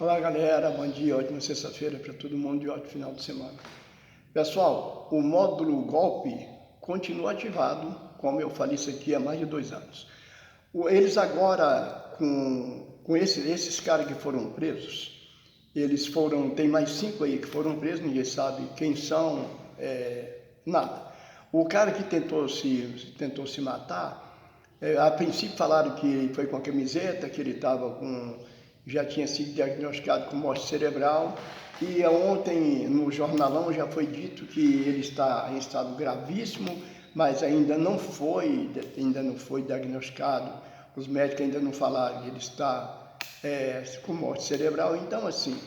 Olá galera, bom dia, ótima sexta-feira para todo mundo e ótimo final de semana. Pessoal, o módulo golpe continua ativado, como eu falei isso aqui há mais de 2 anos. Eles agora, com esses caras que foram presos, tem mais 5 aí que foram presos, ninguém sabe quem são, nada. O cara que tentou se matar, a princípio falaram que ele foi com a camiseta, que ele já tinha sido diagnosticado com morte cerebral, e ontem no jornalão já foi dito que ele está em estado gravíssimo, mas ainda não foi diagnosticado, os médicos ainda não falaram que ele está com morte cerebral. Então, assim,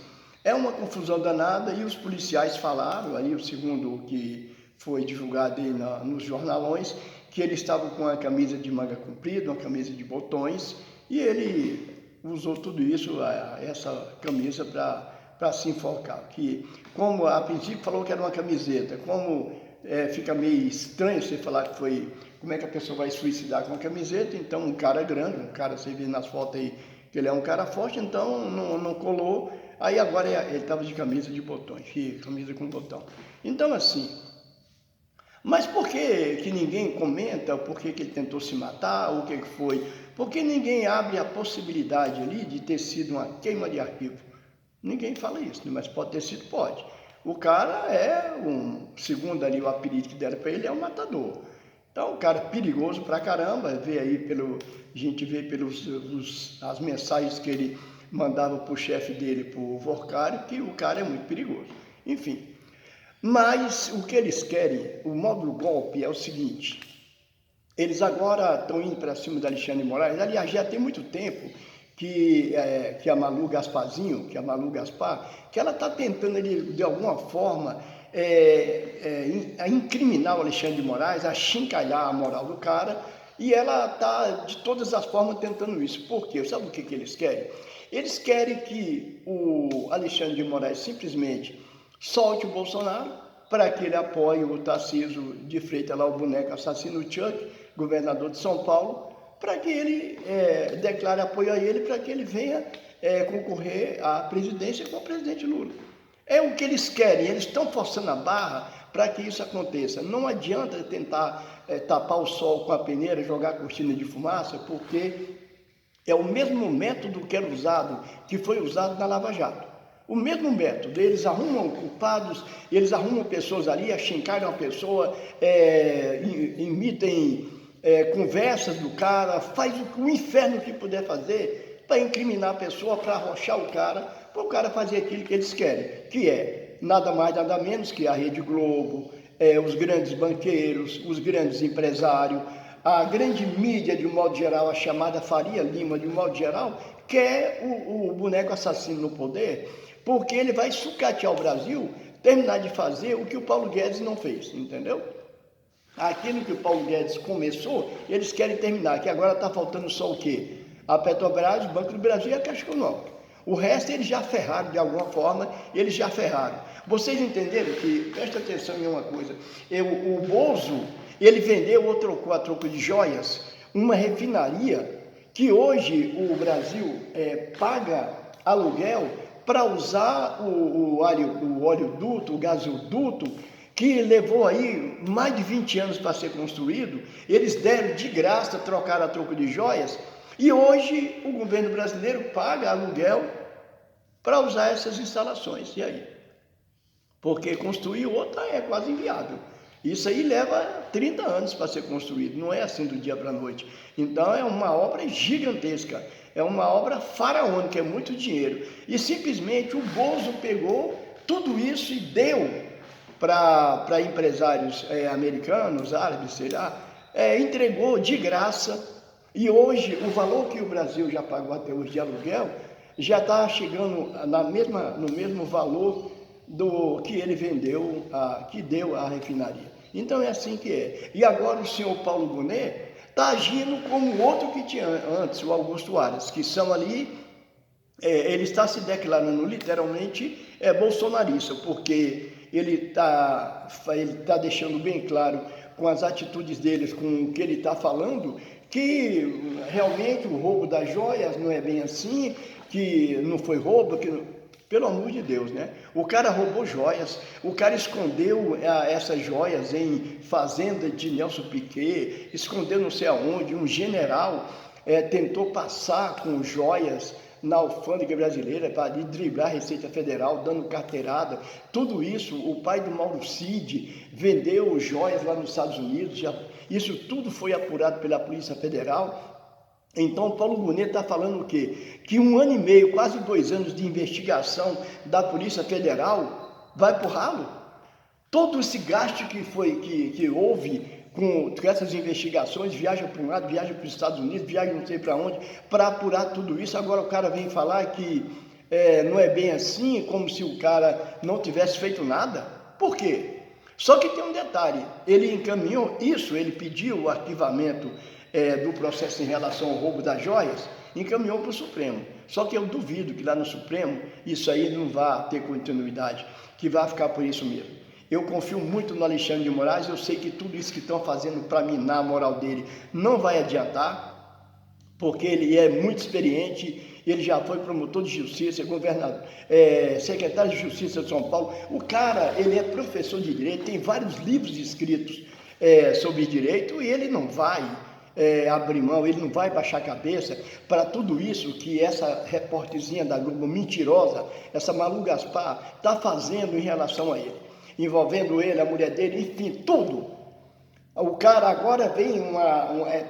é uma confusão danada, e os policiais falaram, aí, segundo o que foi divulgado aí nos jornalões, que ele estava com uma camisa de manga comprida, uma camisa de botões, e ele usou tudo isso, essa camisa, para se enforcar. Que, como a princípio falou que era uma camiseta, como fica meio estranho você falar que foi, como é que a pessoa vai suicidar com uma camiseta, então um cara grande, você vê nas fotos aí que ele é um cara forte, então não colou, aí agora ele estava de camisa de botões, camisa com botão. Então, assim, mas por que ninguém comenta por que ele tentou se matar, o que foi? Porque ninguém abre a possibilidade ali de ter sido uma queima de arquivo. Ninguém fala isso, mas pode ter sido, pode. O cara segundo ali o apelido que deram para ele, é um matador. Então, o cara é perigoso pra caramba, a gente vê as mensagens que ele mandava pro chefe dele, pro Vorcário, que o cara é muito perigoso. Enfim. Mas o que eles querem, o módulo golpe é o seguinte: eles agora estão indo para cima da Alexandre de Moraes. Aliás, já tem muito tempo que a Malu Gaspar, que ela está tentando ali, de alguma forma, incriminar o Alexandre de Moraes, achincalhar a moral do cara, e ela está de todas as formas tentando isso. Por quê? Sabe o que eles querem? Eles querem que o Alexandre de Moraes simplesmente solte o Bolsonaro, para que ele apoie o Tarcísio de Freitas, lá o boneco assassino Chuck, governador de São Paulo, para que ele declare apoio a ele, para que ele venha concorrer à presidência com o presidente Lula. É o que eles querem, eles estão forçando a barra para que isso aconteça. Não adianta tentar tapar o sol com a peneira, jogar cortina de fumaça, porque é o mesmo método que foi usado na Lava Jato. O mesmo método, eles arrumam culpados, eles arrumam pessoas ali, achincalham a pessoa, emitem conversas do cara, faz o inferno que puder fazer para incriminar a pessoa, para arrochar o cara, para o cara fazer aquilo que eles querem, que é nada mais, nada menos que a Rede Globo, os grandes banqueiros, os grandes empresários, a grande mídia, de um modo geral, a chamada Faria Lima, de um modo geral, quer o boneco assassino no poder, porque ele vai sucatear o Brasil, terminar de fazer o que o Paulo Guedes não fez, entendeu? Aquilo que o Paulo Guedes começou, eles querem terminar, que agora está faltando só o quê? A Petrobras, o Banco do Brasil e a Caixa Econômica. O resto eles já ferraram de alguma forma, eles já ferraram. Vocês entenderam que, presta atenção em uma coisa, o Bozo, ele vendeu ou trocou a troco de joias uma refinaria que hoje o Brasil paga aluguel para usar o oleoduto, o gasoduto, que levou aí mais de 20 anos para ser construído. Eles deram de graça, trocaram a troco de joias, e hoje o governo brasileiro paga aluguel para usar essas instalações. E aí? Porque construir outra é quase inviável. Isso aí leva 30 anos para ser construído, não é assim do dia para a noite. Então é uma obra gigantesca, é uma obra faraônica, é muito dinheiro. E simplesmente o Bozo pegou tudo isso e deu para empresários americanos, árabes, sei lá, entregou de graça. E hoje o valor que o Brasil já pagou até hoje de aluguel já está chegando no mesmo valor do que ele vendeu, que deu à refinaria. Então é assim que é. E agora o senhor Paulo Gonet está agindo como o outro que tinha antes, o Augusto Aras, que são ali, ele está se declarando literalmente bolsonarista, porque ele tá deixando bem claro com as atitudes deles, com o que ele está falando, que realmente o roubo das joias não é bem assim, que não foi roubo, pelo amor de Deus, né? O cara roubou joias, o cara escondeu essas joias em fazenda de Nelson Piquet, escondeu não sei aonde, um general tentou passar com joias na alfândega brasileira para driblar a Receita Federal, dando carteirada. Tudo isso, o pai do Mauro Cid vendeu joias lá nos Estados Unidos, isso tudo foi apurado pela Polícia Federal. Então, Paulo Gonet está falando o quê? Que 1 ano e meio, quase 2 anos de investigação da Polícia Federal vai para o ralo? Todo esse gasto que houve com essas investigações, viaja para um lado, viaja para os Estados Unidos, viaja não sei para onde, para apurar tudo isso. Agora o cara vem falar que não é bem assim, como se o cara não tivesse feito nada. Por quê? Só que tem um detalhe, ele encaminhou isso, ele pediu o arquivamento do processo em relação ao roubo das joias, encaminhou para o Supremo. Só que eu duvido que lá no Supremo isso aí não vá ter continuidade, que vai ficar por isso mesmo. Eu confio muito no Alexandre de Moraes, eu sei que tudo isso que estão fazendo para minar a moral dele não vai adiantar, porque ele é muito experiente, ele já foi promotor de justiça, governador, secretário de Justiça de São Paulo. O cara, ele é professor de direito, tem vários livros escritos sobre direito e ele não vai abrir mão, ele não vai baixar a cabeça para tudo isso que essa repórterzinha da Globo mentirosa, essa Malu Gaspar, está fazendo em relação a ele, envolvendo ele, a mulher dele, enfim, tudo. O cara agora vem,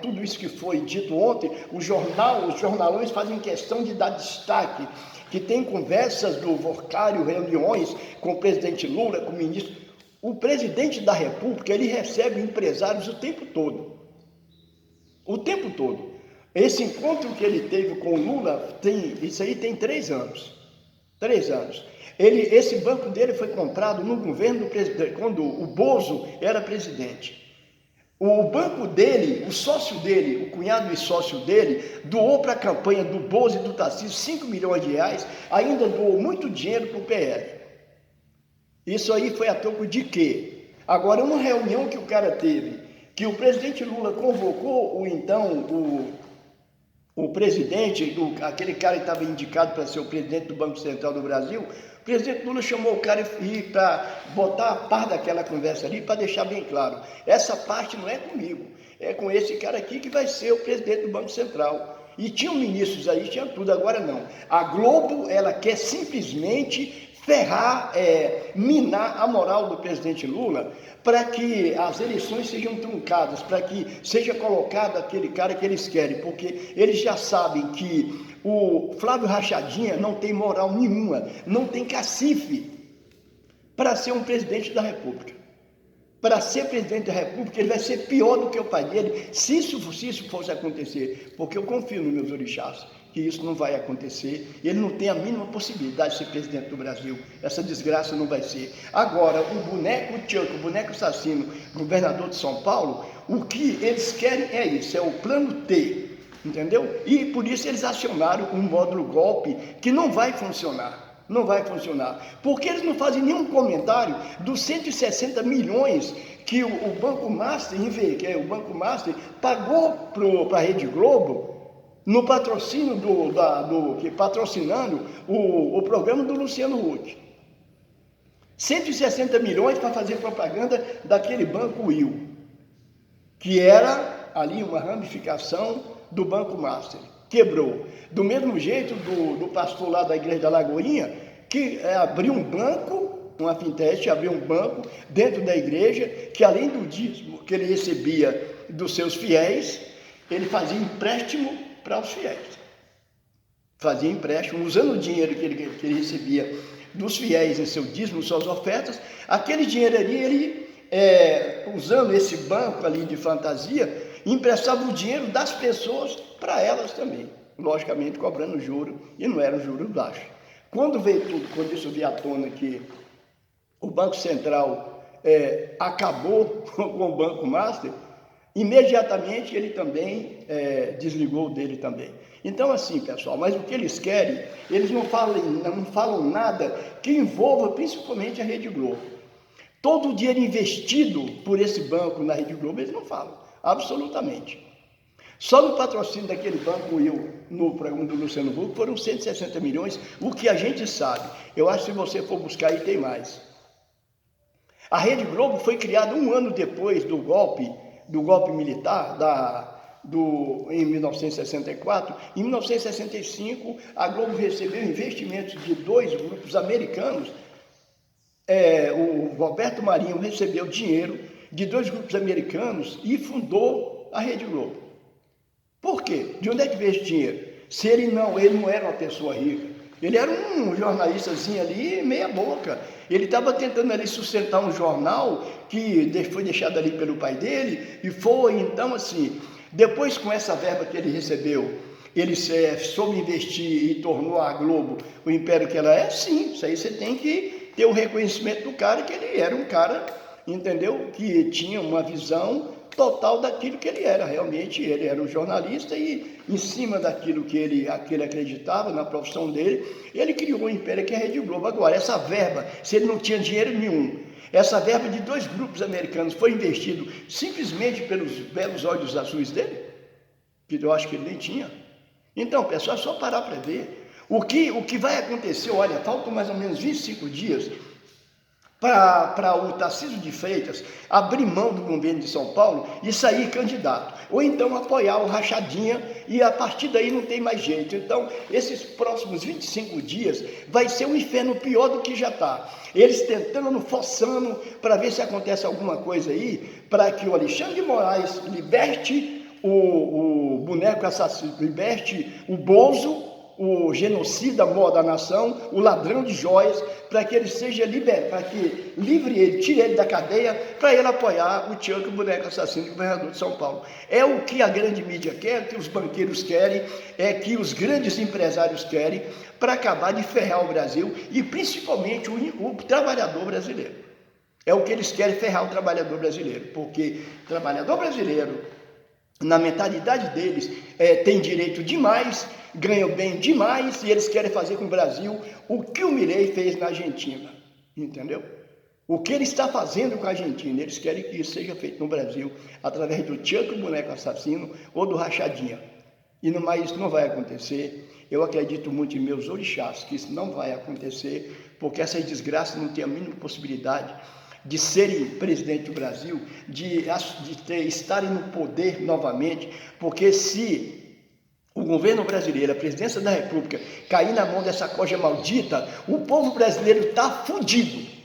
tudo isso que foi dito ontem, os jornalões fazem questão de dar destaque, que tem conversas do Vocário, reuniões com o presidente Lula, com o ministro. O presidente da República, ele recebe empresários o tempo todo. O tempo todo. Esse encontro que ele teve com o Lula, isso aí tem 3 anos. 3 anos. Esse banco dele foi comprado no governo do presidente, quando o Bozo era presidente. O banco dele, o sócio dele, o cunhado e sócio dele, doou para a campanha do Bozo e do Tarcísio 5 milhões de reais, ainda doou muito dinheiro para o PL. Isso aí foi a troco de quê? Agora, uma reunião que o cara teve, que o presidente Lula convocou o presidente, aquele cara que estava indicado para ser o presidente do Banco Central do Brasil, o presidente Lula chamou o cara para botar a par daquela conversa ali, para deixar bem claro, essa parte não é comigo, é com esse cara aqui que vai ser o presidente do Banco Central. E tinham ministros aí, tinha tudo, agora não. A Globo, ela quer simplesmente ferrar, minar a moral do presidente Lula, para que as eleições sejam truncadas, para que seja colocado aquele cara que eles querem, porque eles já sabem que o Flávio Rachadinha não tem moral nenhuma, não tem cacife para ser um presidente da República. Para ser presidente da República, ele vai ser pior do que o pai dele, se isso fosse acontecer, porque eu confio nos meus orixás, que isso não vai acontecer, ele não tem a mínima possibilidade de ser presidente do Brasil, essa desgraça não vai ser. Agora, o boneco Chuck, o boneco assassino, governador de São Paulo, o que eles querem é isso, é o plano T, entendeu? E por isso eles acionaram um módulo golpe que não vai funcionar. Não vai funcionar, porque eles não fazem nenhum comentário dos 160 milhões que o Banco Master, que o Banco Master pagou para a Rede Globo, no patrocínio patrocinando o programa do Luciano Huck. 160 milhões para fazer propaganda daquele Banco Will, que era ali uma ramificação do Banco Master. Quebrou. Do mesmo jeito do pastor lá da igreja da Lagoinha, que abriu um banco, uma fintech, abriu um banco dentro da igreja, que além do dízimo que ele recebia dos seus fiéis, ele fazia empréstimo para os fiéis. Fazia empréstimo, usando o dinheiro que ele recebia dos fiéis em seu dízimo, suas ofertas, aquele dinheiro ali, ele, usando esse banco ali de fantasia, emprestava o dinheiro das pessoas para elas também, logicamente cobrando juro, e não era um juro baixo. Quando isso veio à tona que o Banco Central acabou com o Banco Master, imediatamente ele também desligou dele também. Então assim, pessoal, mas o que eles querem, eles não falam nada que envolva principalmente a Rede Globo. Todo o dinheiro investido por esse banco na Rede Globo, eles não falam, absolutamente. Só no patrocínio daquele banco no programa do Luciano Huck foram 160 milhões, o que a gente sabe. Eu acho que se você for buscar aí tem mais. A Rede Globo foi criada um ano depois do golpe militar, em 1964. Em 1965, a Globo recebeu investimentos de 2 grupos americanos. O Roberto Marinho recebeu dinheiro de 2 grupos americanos e fundou a Rede Globo. Por quê? De onde é que veio esse dinheiro? Se ele não era uma pessoa rica. Ele era um jornalistazinho ali, meia boca. Ele estava tentando ali sustentar um jornal que foi deixado ali pelo pai dele, e foi, então, assim, depois com essa verba que ele recebeu, ele soube investir e tornou a Globo o império que ela é. Sim, isso aí você tem que ter o reconhecimento do cara, que ele era um cara, entendeu? Que tinha uma visão total daquilo que ele era. Realmente ele era um jornalista e em cima daquilo que ele acreditava na profissão dele, ele criou um império que é a Rede Globo. Agora, essa verba, se ele não tinha dinheiro nenhum, essa verba de 2 grupos americanos foi investido simplesmente pelos belos olhos azuis dele, que eu acho que ele nem tinha. Então, pessoal, é só parar para ver. O que vai acontecer, olha, faltam mais ou menos 25 dias para o Tarcísio de Freitas abrir mão do governo de São Paulo e sair candidato, ou então apoiar o Rachadinha, e a partir daí não tem mais jeito. Então, esses próximos 25 dias vai ser um inferno pior do que já está. Eles tentando, forçando, para ver se acontece alguma coisa aí, para que o Alexandre de Moraes liberte o boneco assassino, liberte o Bozo, o genocida maior da nação, o ladrão de joias, para que ele seja liberto, para que livre ele, tire ele da cadeia, para ele apoiar o Chuck, o boneco assassino, governador de São Paulo. É o que a grande mídia quer, o que os banqueiros querem, é que os grandes empresários querem, para acabar de ferrar o Brasil e principalmente o trabalhador brasileiro. É o que eles querem, ferrar o trabalhador brasileiro, porque o trabalhador brasileiro, na mentalidade deles, tem direito demais, ganham bem demais, e eles querem fazer com o Brasil o que o Milei fez na Argentina, entendeu? O que ele está fazendo com a Argentina, eles querem que isso seja feito no Brasil, através do Chuck, o boneco assassino, ou do Rachadinha. Mas isso não vai acontecer. Eu acredito muito em meus orixás que isso não vai acontecer, porque essas desgraças não têm a mínima possibilidade de serem presidente do Brasil, de estarem no poder novamente, porque se o governo brasileiro, a presidência da República, cair na mão dessa coja maldita, o povo brasileiro está fudido.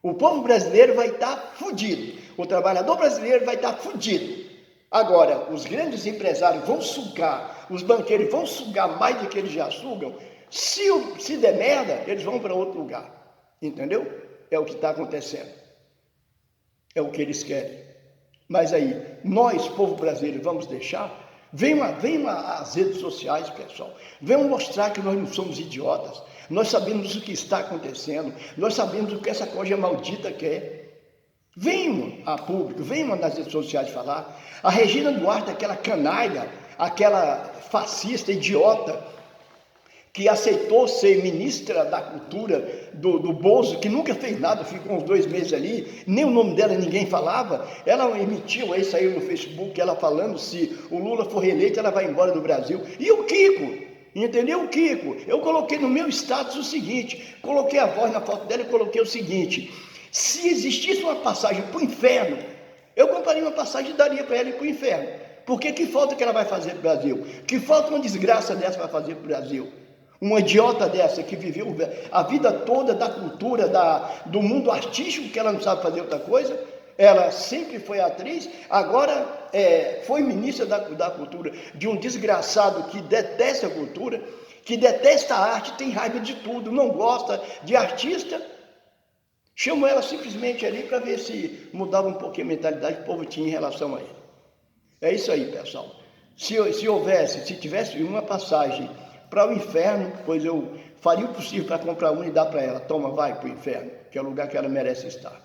O povo brasileiro vai estar fudido. O trabalhador brasileiro vai estar fudido. Agora, os grandes empresários vão sugar, os banqueiros vão sugar mais do que eles já sugam. Se der merda, eles vão para outro lugar. Entendeu? É o que está acontecendo. É o que eles querem. Mas aí, nós, povo brasileiro, vamos deixar? Venham às redes sociais, pessoal. Venham mostrar que nós não somos idiotas. Nós sabemos o que está acontecendo. Nós sabemos o que essa coisa maldita quer. Venham a público, venham nas redes sociais falar. A Regina Duarte, aquela canalha, aquela fascista, idiota, que aceitou ser ministra da cultura do Bozo, que nunca fez nada, ficou uns 2 meses ali, nem o nome dela ninguém falava. Ela emitiu aí, saiu no Facebook, ela falando, se o Lula for reeleito, ela vai embora do Brasil. E o Kiko, entendeu? O Kiko, eu coloquei no meu status o seguinte, coloquei a voz na foto dela e coloquei o seguinte: se existisse uma passagem para o inferno, eu compraria uma passagem e daria para ela ir para o inferno. Porque que falta que ela vai fazer para o Brasil? Que falta uma desgraça dessa vai fazer para o Brasil? Uma idiota dessa que viveu a vida toda da cultura, do mundo artístico, que ela não sabe fazer outra coisa. Ela sempre foi atriz, agora foi ministra da cultura de um desgraçado que detesta a cultura, que detesta a arte, tem raiva de tudo, não gosta de artista. Chamo ela simplesmente ali para ver se mudava um pouquinho a mentalidade que o povo tinha em relação a ele. É isso aí, pessoal. Se tivesse uma passagem para o inferno, pois eu faria o possível para comprar uma e dar para ela. Toma, vai para o inferno, que é o lugar que ela merece estar.